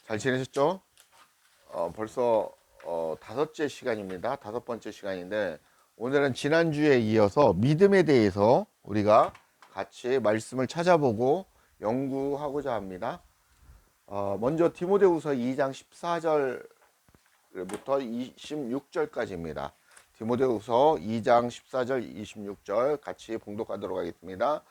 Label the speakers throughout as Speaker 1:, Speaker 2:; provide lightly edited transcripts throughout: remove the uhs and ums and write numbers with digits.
Speaker 1: 잘 지내셨죠? 벌써 다섯째 시간입니다. 다섯 번째 시간인데 오늘은 지난주에 이어서 믿음에 대해서 우리가 같이 말씀을 찾아보고 연구하고자 합니다. 먼저 디모데후서 2장 14절부터 26절까지입니다. 디모데후서 2장 14절 26절 같이 봉독하도록 하겠습니다.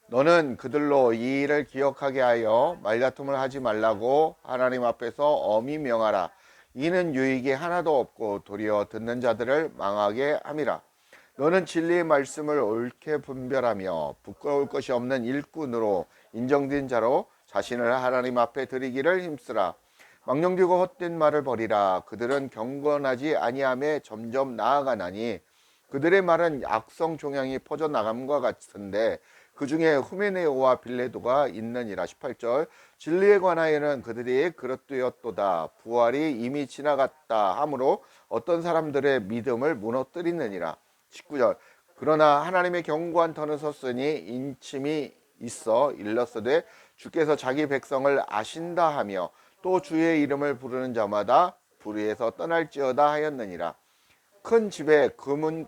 Speaker 1: 너는 그들로 이 일을 기억하게 하여 말다툼을 하지 말라고 하나님 앞에서 엄히 명하라. 이는 유익이 하나도 없고 도리어 듣는 자들을 망하게 함이라. 너는 진리의 말씀을 옳게 분별하며 부끄러울 것이 없는 일꾼으로 인정된 자로 자신을 하나님 앞에 드리기를 힘쓰라. 망령되고 헛된 말을 버리라. 그들은 경건하지 아니함에 점점 나아가나니 그들의 말은 악성 종양이 퍼져나감과 같은데 그 중에 후메네오와 빌레도가 있느니라. 18절 진리에 관하여는 그들이 그릇되었도다. 부활이 이미 지나갔다 하므로 어떤 사람들의 믿음을 무너뜨리느니라. 19절 그러나 하나님의 견고한 터는 섰으니 인침이 있어 일렀으되 주께서 자기 백성을 아신다 하며 또 주의 이름을 부르는 자마다 불의에서 떠날지어다 하였느니라. 큰 집에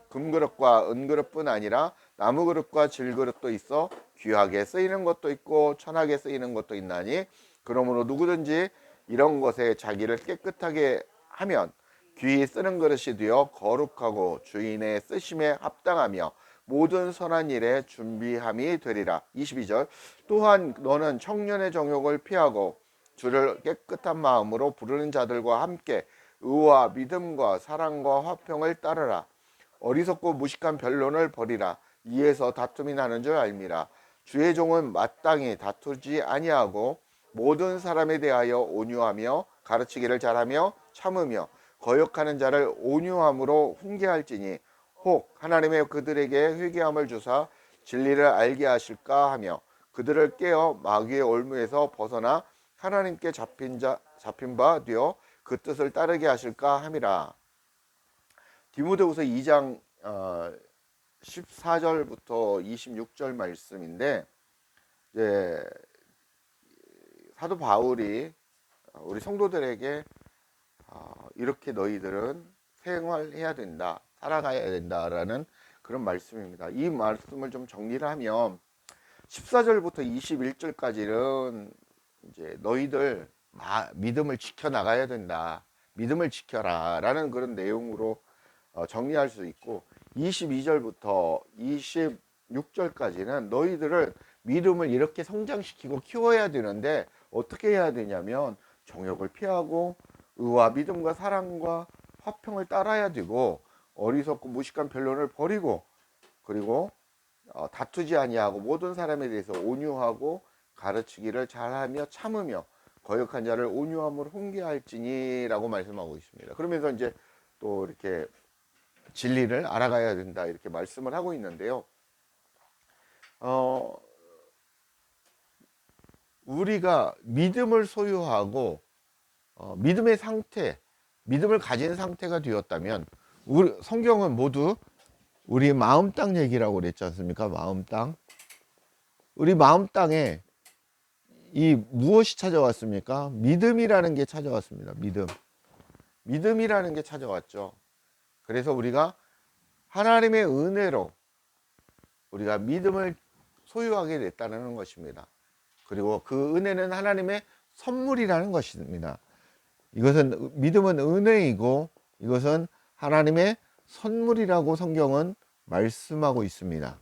Speaker 1: 금그릇과 은그릇뿐 아니라 나무그릇과 질그릇도 있어 귀하게 쓰이는 것도 있고 천하게 쓰이는 것도 있나니 그러므로 누구든지 이런 것에 자기를 깨끗하게 하면 귀히 쓰는 그릇이 되어 거룩하고 주인의 쓰심에 합당하며 모든 선한 일에 준비함이 되리라. 22절 또한 너는 청년의 정욕을 피하고 주를 깨끗한 마음으로 부르는 자들과 함께 의와 믿음과 사랑과 화평을 따르라. 어리석고 무식한 변론을 버리라. 이에서 다툼이 나는 줄 알미라. 주의 종은 마땅히 다투지 아니하고 모든 사람에 대하여 온유하며 가르치기를 잘하며 참으며 거역하는 자를 온유함으로 훈계할지니 혹 하나님의 그들에게 회개함을 주사 진리를 알게 하실까 하며 그들을 깨어 마귀의 올무에서 벗어나 하나님께 잡힌 바 되어 그 뜻을 따르게 하실까 함이라. 디모데후서 2장 14절부터 26절 말씀인데 이제 사도 바울이 우리 성도들에게 이렇게 너희들은 생활해야 된다, 살아가야 된다라는 그런 말씀입니다. 이 말씀을 좀 정리를 하면 14절부터 21절까지는 이제 너희들 믿음을 지켜 나가야 된다, 믿음을 지켜라 라는 그런 내용으로 정리할 수 있고 22절부터 26절까지는 너희들을 믿음을 이렇게 성장시키고 키워야 되는데 어떻게 해야 되냐면 정욕을 피하고 의와 믿음과 사랑과 화평을 따라야 되고 어리석고 무식한 변론을 버리고 그리고 다투지 아니하고 모든 사람에 대해서 온유하고 가르치기를 잘하며 참으며 거역한 자를 온유함으로 훈계할지니라고 말씀하고 있습니다. 그러면서 이제 또 이렇게 진리를 알아가야 된다 이렇게 말씀을 하고 있는데요. 우리가 믿음을 소유하고 믿음의 상태, 믿음을 가진 상태가 되었다면 우리 성경은 모두 우리 마음 땅 얘기라고 그랬지 않습니까? 마음 땅. 우리 마음 땅에 이 무엇이 찾아왔습니까? 믿음이라는 게 찾아왔습니다. 믿음이라는 게 찾아왔죠. 그래서 우리가 하나님의 은혜로 우리가 믿음을 소유하게 됐다는 것입니다. 그리고 그 은혜는 하나님의 선물이라는 것입니다. 이것은 믿음은 은혜이고 이것은 하나님의 선물이라고 성경은 말씀하고 있습니다.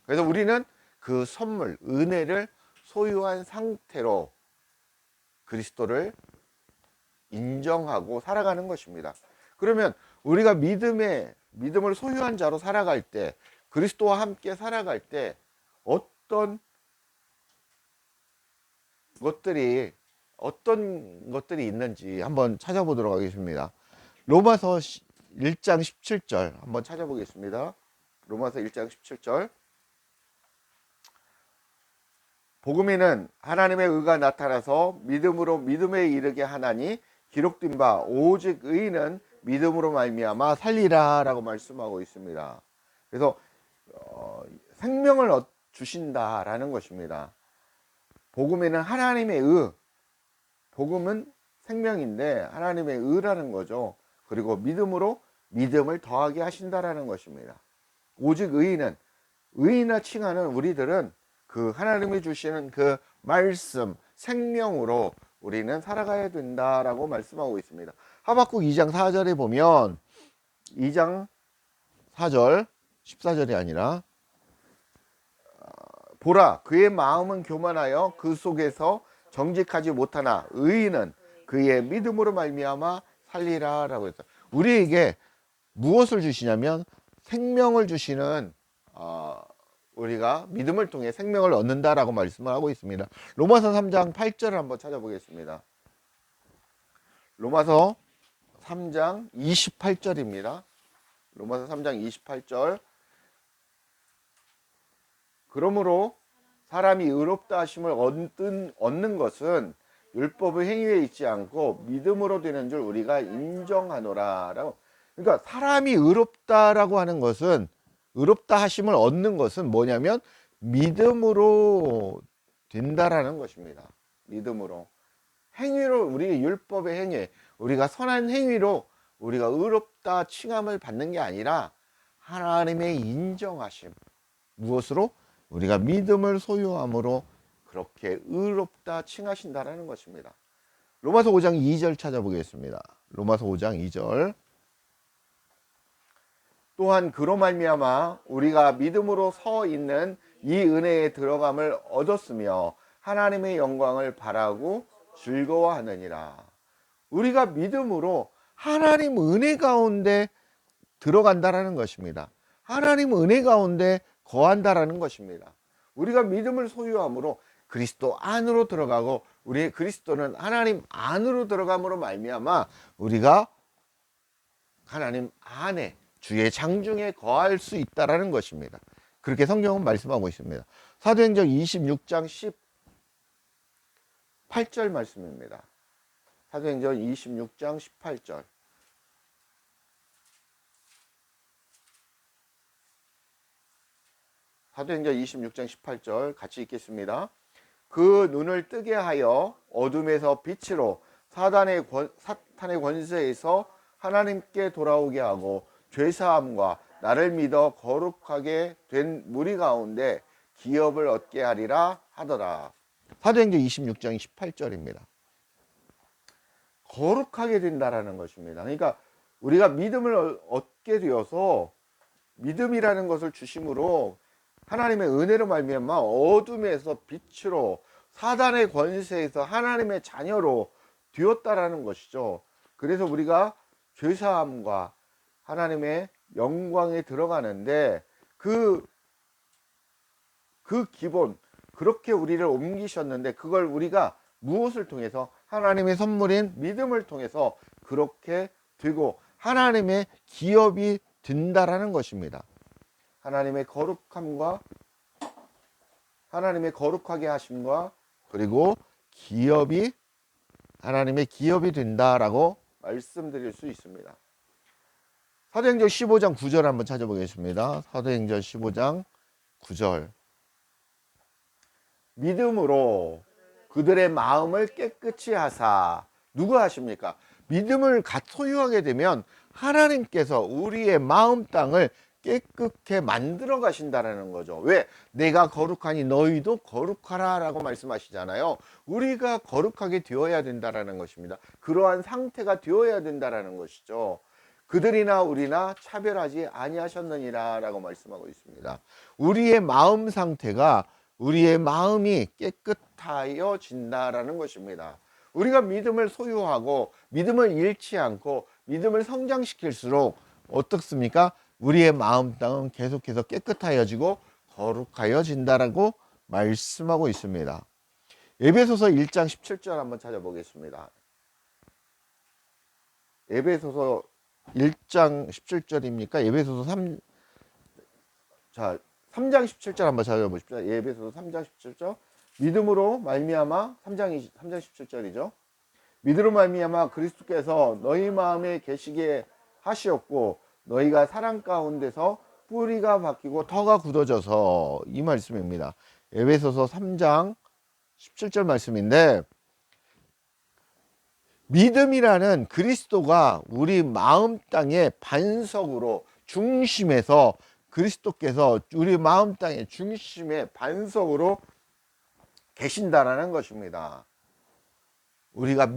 Speaker 1: 그래서 우리는 그 선물, 은혜를 소유한 상태로 그리스도를 인정하고 살아가는 것입니다. 그러면 우리가 믿음을 소유한 자로 살아갈 때, 그리스도와 함께 살아갈 때 어떤 것들이 있는지 한번 찾아보도록 하겠습니다. 로마서 1장 17절 한번 찾아보겠습니다. 로마서 1장 17절 복음에는 하나님의 의가 나타나서 믿음으로 믿음에 이르게 하나니 기록된 바 오직 의인은 믿음으로 말미암아 살리라 라고 말씀하고 있습니다. 그래서 생명을 주신다라는 것입니다. 복음에는 하나님의 의, 복음은 생명인데 하나님의 의라는 거죠. 그리고 믿음으로 믿음을 더하게 하신다라는 것입니다. 오직 의인을 칭하는 우리들은 그 하나님이 주시는 그 말씀, 생명으로 우리는 살아가야 된다라고 말씀하고 있습니다. 하박국 2장 4절에 보면 2장 4절 14절이 아니라 보라 그의 마음은 교만하여 그 속에서 정직하지 못하나 의인은 그의 믿음으로 말미암아 살리라 라고 했어요. 우리에게 무엇을 주시냐면 생명을 주시는 우리가 믿음을 통해 생명을 얻는다라고 말씀을 하고 있습니다. 로마서 3장 8절을 한번 찾아보겠습니다. 로마서 3장 28절입니다. 로마서 3장 28절. 그러므로 사람이 의롭다 하심을 얻는 것은 율법의 행위에 있지 않고 믿음으로 되는 줄 우리가 인정하노라 라고. 그러니까 사람이 의롭다라고 하는 것은, 의롭다 하심을 얻는 것은 뭐냐면 믿음으로 된다라는 것입니다. 믿음으로. 행위로, 우리 율법의 행위, 우리가 선한 행위로 우리가 의롭다 칭함을 받는 게 아니라 하나님의 인정하심. 무엇으로? 우리가 믿음을 소유함으로 그렇게 의롭다 칭하신다라는 것입니다. 로마서 5장 2절 찾아보겠습니다. 로마서 5장 2절. 또한 그로 말미암아 우리가 믿음으로 서 있는 이 은혜에 들어감을 얻었으며 하나님의 영광을 바라고 즐거워하느니라. 우리가 믿음으로 하나님 은혜 가운데 들어간다라는 것입니다. 하나님 은혜 가운데 거한다라는 것입니다. 우리가 믿음을 소유함으로 그리스도 안으로 들어가고, 우리 그리스도는 하나님 안으로 들어감으로 말미암아 우리가 하나님 안에 주의 장중에 거할 수 있다라는 것입니다. 그렇게 성경은 말씀하고 있습니다. 사도행전 26장 18절 말씀입니다. 사도행전 26장 18절. 사도행전 26장 18절 같이 읽겠습니다. 그 눈을 뜨게 하여 어둠에서 빛으로 사탄의 권세에서 하나님께 돌아오게 하고 죄사함과 나를 믿어 거룩하게 된 무리 가운데 기업을 얻게 하리라 하더라. 사도행전 26장 18절입니다. 거룩하게 된다라는 것입니다. 그러니까 우리가 믿음을 얻게 되어서 믿음이라는 것을 주심으로 하나님의 은혜로 말미암아 어둠에서 빛으로 사단의 권세에서 하나님의 자녀로 되었다라는 것이죠. 그래서 우리가 죄사함과 하나님의 영광에 들어가는데 그 기본, 그렇게 우리를 옮기셨는데 그걸 우리가 무엇을 통해서? 하나님의 선물인 믿음을 통해서 그렇게 되고 하나님의 기업이 된다라는 것입니다. 하나님의 거룩함과 하나님의 거룩하게 하심과 그리고 기업이, 하나님의 기업이 된다라고 말씀드릴 수 있습니다. 사도행전 15장 9절 한번 찾아보겠습니다. 사도행전 15장 9절. 믿음으로 그들의 마음을 깨끗이 하사. 누가 하십니까? 믿음을 소유하게 되면 하나님께서 우리의 마음 땅을 깨끗게 만들어 가신다라는 거죠. 왜? 내가 거룩하니 너희도 거룩하라 라고 말씀하시잖아요. 우리가 거룩하게 되어야 된다라는 것입니다. 그러한 상태가 되어야 된다라는 것이죠. 그들이나 우리나 차별하지 아니하셨느니라 라고 말씀하고 있습니다. 우리의 마음 상태가, 우리의 마음이 깨끗하여진다라는 것입니다. 우리가 믿음을 소유하고 믿음을 잃지 않고 믿음을 성장시킬수록 어떻습니까? 우리의 마음 땅은 계속해서 깨끗하여지고 거룩하여진다라고 말씀하고 있습니다. 에베소서 1장 17절 한번 찾아보겠습니다. 에베소서 1장 17절입니까? 에베소서 3장 17절 한번 찾아보십시오. 에베소서 3장 17절. 믿음으로 말미암아 3장 17절이죠. 믿음으로 말미암아 그리스도께서 너희 마음에 계시게 하시었고 너희가 사랑 가운데서 뿌리가 바뀌고 터가 굳어져서, 이 말씀입니다. 에베소서 3장 17절 말씀인데 믿음이라는 그리스도가 우리 마음 땅의 반석으로 중심에서 그리스도께서 우리 마음 땅의 중심의 반석으로 계신다라는 것입니다. 우리가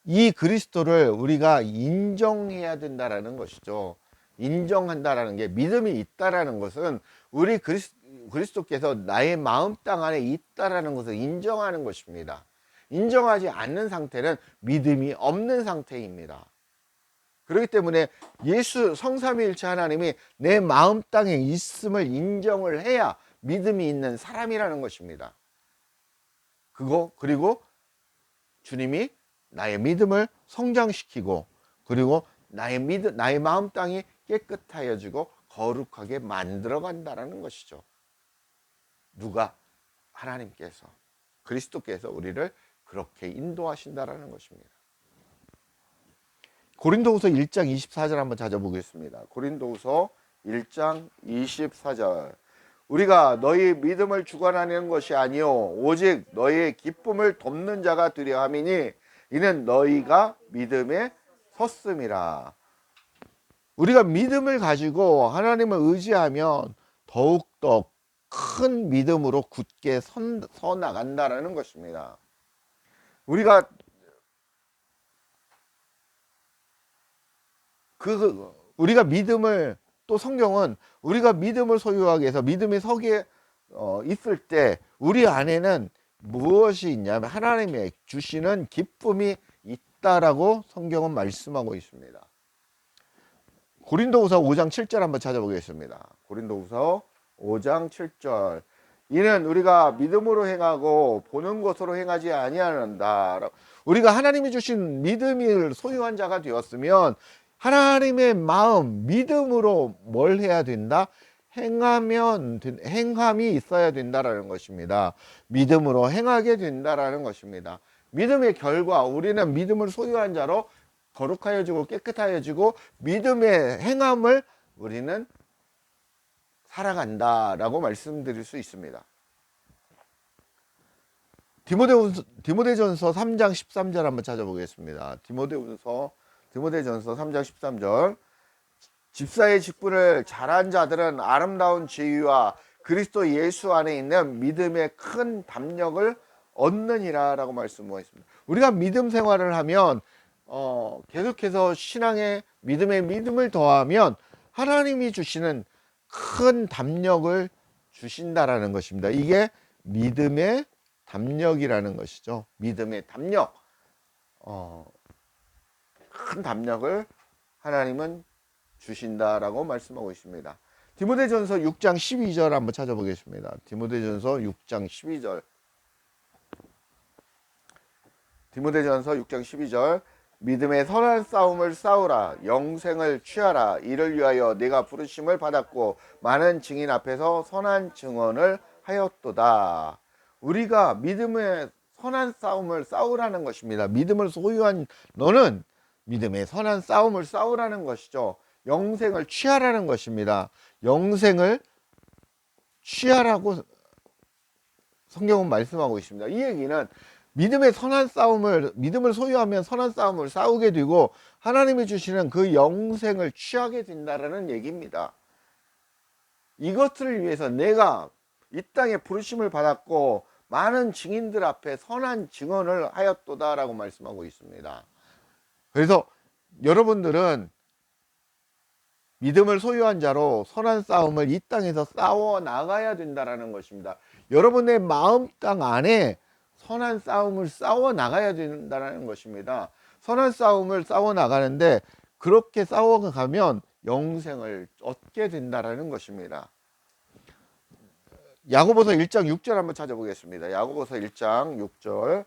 Speaker 1: 이 그리스도를 우리가 인정해야 된다라는 것이죠. 인정한다라는 게, 믿음이 있다라는 것은 우리 그리스도께서 나의 마음 땅 안에 있다라는 것을 인정하는 것입니다. 인정하지 않는 상태는 믿음이 없는 상태입니다. 그렇기 때문에 예수 성삼위일체 하나님이 내 마음 땅에 있음을 인정을 해야 믿음이 있는 사람이라는 것입니다. 그리고 주님이 나의 믿음을 성장시키고, 그리고 나의 마음 땅이 깨끗하여지고 거룩하게 만들어 간다라는 것이죠. 누가? 하나님께서, 그리스도께서 우리를 그렇게 인도하신다라는 것입니다. 고린도후서 1장 24절 한번 찾아보겠습니다. 고린도후서 1장 24절. 우리가 너희 믿음을 주관하는 것이 아니요 오직 너희의 기쁨을 돕는 자가 되려 함이니 이는 너희가 믿음에 섰음이라. 우리가 믿음을 가지고 하나님을 의지하면 더욱더 큰 믿음으로 굳게 서 나간다라는 것입니다. 우리가 믿음을, 또 성경은 우리가 믿음을 소유하기 위해서 믿음이 서기에 있을 때 우리 안에는 무엇이 있냐면 하나님의 주시는 기쁨이 있다라고 성경은 말씀하고 있습니다. 고린도후서 5장 7절 한번 찾아보겠습니다. 고린도후서 5장 7절. 이는 우리가 믿음으로 행하고 보는 것으로 행하지 아니하는다. 우리가 하나님이 주신 믿음을 소유한 자가 되었으면 하나님의 마음, 믿음으로 뭘 해야 된다? 행함이 있어야 된다라는 것입니다. 믿음으로 행하게 된다라는 것입니다. 믿음의 결과, 우리는 믿음을 소유한 자로 거룩하여지고 깨끗하여지고 믿음의 행함을 우리는 살아간다라고 말씀드릴 수 있습니다. 디모데전서 3장 13절 한번 찾아보겠습니다. 디모데전서 3장 13절. 집사의 직분을 잘한 자들은 아름다운 지위와 그리스도 예수 안에 있는 믿음의 큰 담력을 얻느니라 라고 말씀하고 있습니다. 우리가 믿음 생활을 하면 계속해서 신앙의 믿음을 더하면 하나님이 주시는 큰 담력을 주신다라는 것입니다. 이게 믿음의 담력이라는 것이죠. 믿음의 담력. 큰 담력을 하나님은 주신다라고 말씀하고 있습니다. 디모데전서 6장 12절 한번 찾아보겠습니다. 디모데전서 6장 12절. 디모데전서 6장 12절. 믿음의 선한 싸움을 싸우라. 영생을 취하라. 이를 위하여 내가 부르심을 받았고 많은 증인 앞에서 선한 증언을 하였도다. 우리가 믿음의 선한 싸움을 싸우라는 것입니다. 믿음을 소유한 너는 믿음의 선한 싸움을 싸우라는 것이죠. 영생을 취하라는 것입니다. 영생을 취하라고 성경은 말씀하고 있습니다. 이 얘기는 믿음을 소유하면 선한 싸움을 싸우게 되고 하나님이 주시는 그 영생을 취하게 된다라는 얘기입니다. 이것을 위해서 내가 이 땅에 부르심을 받았고 많은 증인들 앞에 선한 증언을 하였도다라고 말씀하고 있습니다. 그래서 여러분들은 믿음을 소유한 자로 선한 싸움을 이 땅에서 싸워 나가야 된다라는 것입니다. 여러분의 마음 땅 안에 선한 싸움을 싸워 나가야 된다는 것입니다. 선한 싸움을 싸워 나가는데 그렇게 싸워가면 영생을 얻게 된다는 것입니다. 야고보서 1장 6절 한번 찾아보겠습니다. 야고보서 1장 6절.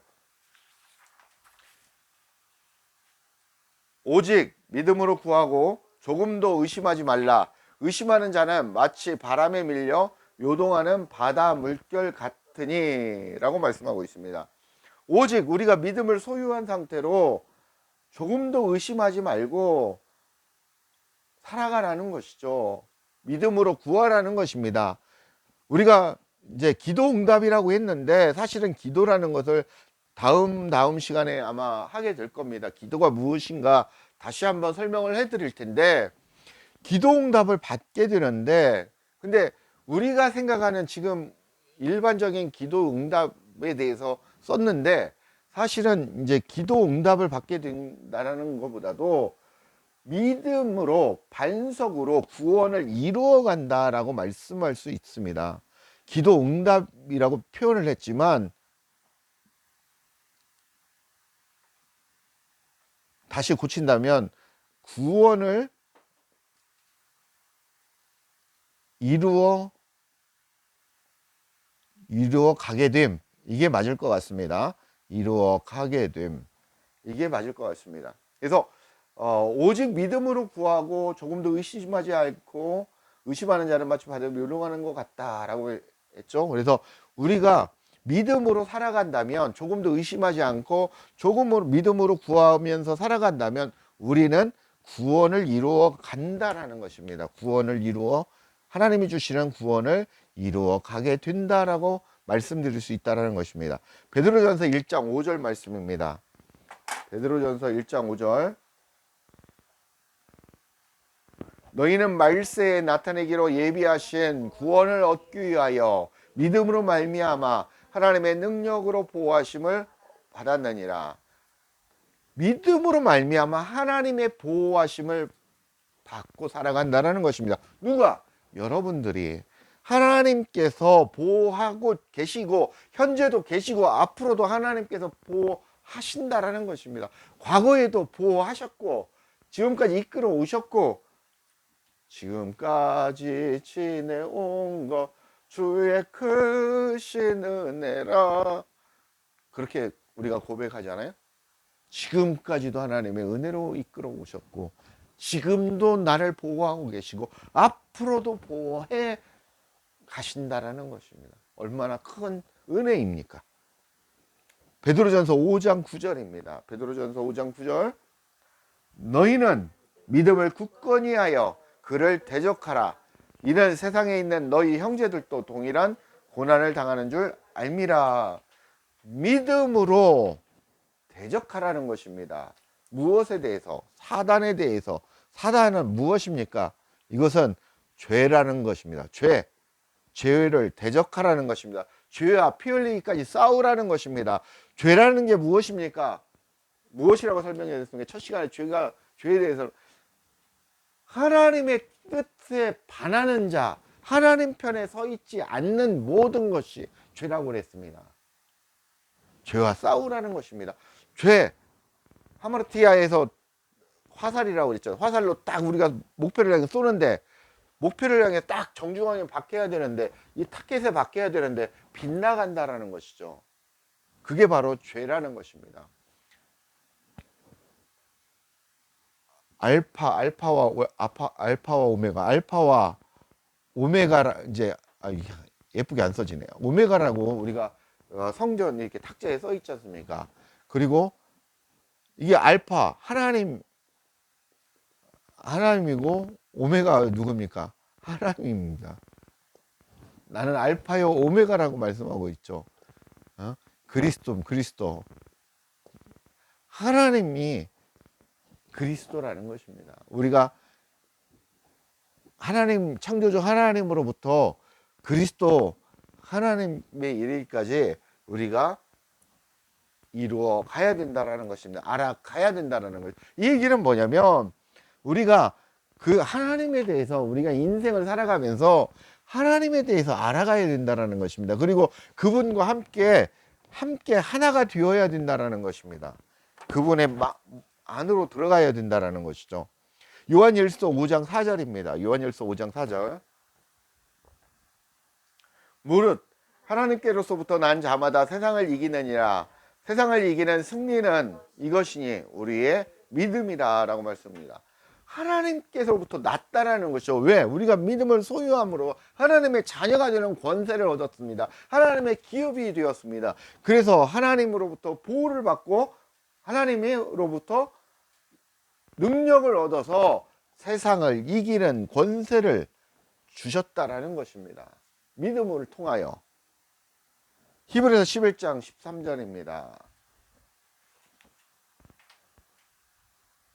Speaker 1: 오직 믿음으로 구하고 조금도 의심하지 말라. 의심하는 자는 마치 바람에 밀려 요동하는 바다 물결 같으니 라고 말씀하고 있습니다. 오직 우리가 믿음을 소유한 상태로 조금도 의심하지 말고 살아가라는 것이죠. 믿음으로 구하라는 것입니다. 우리가 이제 기도 응답이라고 했는데 사실은 기도라는 것을 다음 시간에 아마 하게 될 겁니다. 기도가 무엇인가 다시 한번 설명을 해 드릴 텐데, 기도응답을 받게 되는데, 근데 우리가 생각하는 지금 일반적인 기도응답에 대해서 썼는데, 사실은 이제 기도응답을 받게 된다는 것보다도 믿음으로 반석으로 구원을 이루어 간다라고 말씀할 수 있습니다. 기도응답이라고 표현을 했지만, 다시 고친다면 구원을 이루어 가게 됨, 이게 맞을 것 같습니다. 이루어 가게 됨, 이게 맞을 것 같습니다. 그래서 오직 믿음으로 구하고 조금도 의심하지 않고 의심하는 자는 마치 바다에 멸망하는 것 같다라고 했죠. 그래서 우리가 믿음으로 살아간다면, 조금도 의심하지 않고 조금으로 믿음으로 구하면서 살아간다면 우리는 구원을 이루어 간다라는 것입니다. 구원을 이루어, 하나님이 주시는 구원을 이루어 가게 된다라고 말씀드릴 수 있다는 것입니다. 베드로전서 1장 5절 말씀입니다. 베드로전서 1장 5절. 너희는 말세에 나타내기로 예비하신 구원을 얻기 위하여 믿음으로 말미암아 하나님의 능력으로 보호하심을 받았느니라. 믿음으로 말미암아 하나님의 보호하심을 받고 살아간다는 것입니다. 누가? 여러분들이. 하나님께서 보호하고 계시고, 현재도 계시고 앞으로도 하나님께서 보호하신다라는 것입니다. 과거에도 보호하셨고, 지금까지 이끌어 오셨고, 지금까지 지내온 것 주의 크신 은혜라, 그렇게 우리가 고백하잖아요. 지금까지도 하나님의 은혜로 이끌어 오셨고, 지금도 나를 보호하고 계시고 앞으로도 보호해 가신다라는 것입니다. 얼마나 큰 은혜입니까? 베드로전서 5장 9절입니다. 베드로전서 5장 9절. 너희는 믿음을 굳건히 하여 그를 대적하라. 이는 세상에 있는 너희 형제들도 동일한 고난을 당하는 줄 알미라. 믿음으로 대적하라는 것입니다. 무엇에 대해서? 사단에 대해서. 사단은 무엇입니까? 이것은 죄라는 것입니다. 죄를 대적하라는 것입니다. 죄와 피 흘리기까지 싸우라는 것입니다. 죄라는 게 무엇입니까? 무엇이라고 설명해 드렸습니까? 첫 시간에 죄에 대해서 하나님의 뜻에 반하는 자, 하나님 편에 서 있지 않는 모든 것이 죄라고 그랬습니다. 죄와 싸우라는 것입니다. 죄, 하마르티아에서 화살이라고 그랬죠. 화살로 딱 우리가 목표를 향해 쏘는데, 목표를 향해 딱 정중하게 박혀야 되는데, 이 타켓에 박혀야 되는데 빗나간다라는 것이죠. 그게 바로 죄라는 것입니다. 알파와 오메가, 알파와 오메가라, 이제 예쁘게 안 써지네요. 오메가라고 우리가 성전 이렇게 탁자에 써 있지 않습니까? 그리고 이게 알파 하나님이고, 오메가 누굽니까? 하나님입니다. 나는 알파요 오메가라고 말씀하고 있죠. 그리스도. 하나님이 그리스도라는 것입니다. 우리가 하나님, 창조주 하나님으로부터 그리스도 하나님에 이르기까지 우리가 이루어 가야 된다라는 것입니다. 알아가야 된다라는 것. 이 얘기는 뭐냐면, 우리가 그 하나님에 대해서 우리가 인생을 살아가면서 하나님에 대해서 알아가야 된다라는 것입니다. 그리고 그분과 함께 하나가 되어야 된다라는 것입니다. 그분의 안으로 들어가야 된다라는 것이죠. 요한일서 5장 4절입니다. 요한일서 5장 4절. 무릇 하나님께로서부터 난 자마다 세상을 이기느니라. 세상을 이기는 승리는 이것이니 우리의 믿음이라 라고 말씀합니다. 하나님께서부터 났다라는 것이죠. 왜? 우리가 믿음을 소유함으로 하나님의 자녀가 되는 권세를 얻었습니다. 하나님의 기업이 되었습니다. 그래서 하나님으로부터 보호를 받고 하나님으로부터 능력을 얻어서 세상을 이기는 권세를 주셨다라는 것입니다. 믿음을 통하여. 히브리서 11장 13절입니다.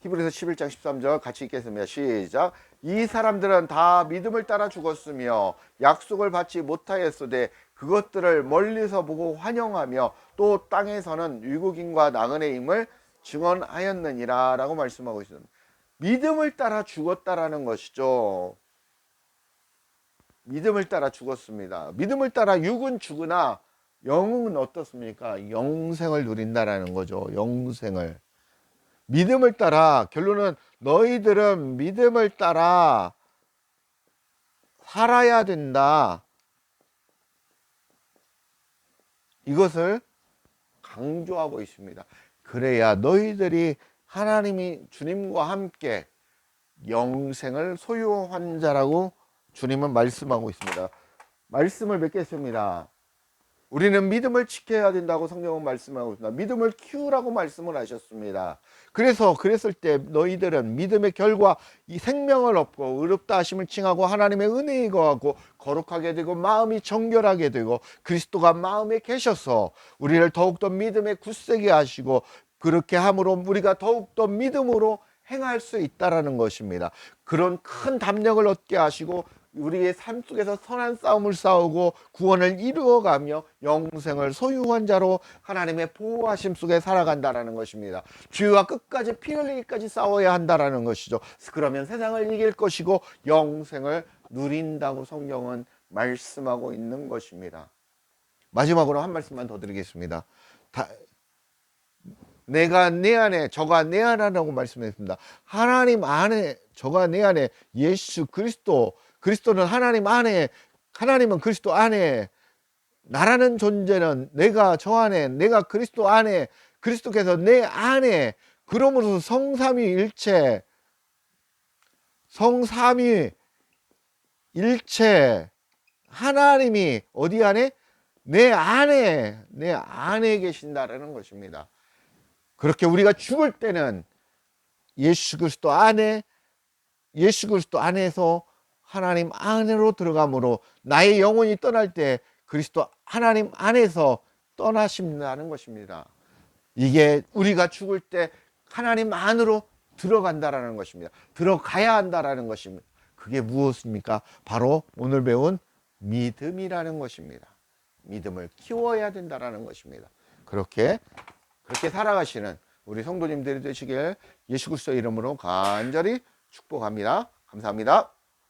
Speaker 1: 히브리서 11장 13절 같이 읽겠습니다. 시작. 이 사람들은 다 믿음을 따라 죽었으며 약속을 받지 못하였으되 그것들을 멀리서 보고 환영하며 또 땅에서는 위국인과 나그네 임을 증언하였느니라 라고 말씀하고 있습니다. 믿음을 따라 죽었다라는 것이죠. 믿음을 따라 죽었습니다. 믿음을 따라 육은 죽으나 영은 어떻습니까? 영생을 누린다라는 거죠. 영생을. 믿음을 따라, 결론은 너희들은 믿음을 따라 살아야 된다. 이것을 강조하고 있습니다. 그래야 너희들이 하나님이 주님과 함께 영생을 소유한 자라고 주님은 말씀하고 있습니다. 말씀을 맺겠습니다. 우리는 믿음을 지켜야 된다고 성경은 말씀하고 있습니다. 믿음을 키우라고 말씀을 하셨습니다. 그랬을 때 너희들은 믿음의 결과 이 생명을 얻고 의롭다 하심을 칭하고 하나님의 은혜에 거하고 거룩하게 되고 마음이 정결하게 되고 그리스도가 마음에 계셔서 우리를 더욱더 믿음에 굳세게 하시고 그렇게 함으로 우리가 더욱더 믿음으로 행할 수 있다라는 것입니다. 그런 큰 담력을 얻게 하시고 우리의 삶 속에서 선한 싸움을 싸우고 구원을 이루어가며 영생을 소유한 자로 하나님의 보호하심 속에 살아간다라는 것입니다. 죄와 끝까지 피 흘리기까지 싸워야 한다라는 것이죠. 그러면 세상을 이길 것이고 영생을 누린다고 성경은 말씀하고 있는 것입니다. 마지막으로 한 말씀만 더 드리겠습니다. 내가 내 안에 저가 내 안이라고 말씀했습니다. 하나님 안에 저가 내 안에 예수 그리스도는 하나님 안에, 하나님은 그리스도 안에, 나라는 존재는 내가 저 안에, 내가 그리스도 안에, 그리스도께서 내 안에, 그러므로서 성삼위일체 하나님이 어디 안에? 내 안에 계신다라는 것입니다. 그렇게 우리가 죽을 때는 예수 그리스도 안에서 하나님 안으로 들어가므로 나의 영혼이 떠날 때 그리스도 하나님 안에서 떠나신다는 것입니다. 이게 우리가 죽을 때 하나님 안으로 들어간다라는 것입니다. 들어가야 한다라는 것입니다. 그게 무엇입니까? 바로 오늘 배운 믿음이라는 것입니다. 믿음을 키워야 된다라는 것입니다. 그렇게 살아가시는 우리 성도님들이 되시길 예수 그리스도 이름으로 간절히 축복합니다. 감사합니다.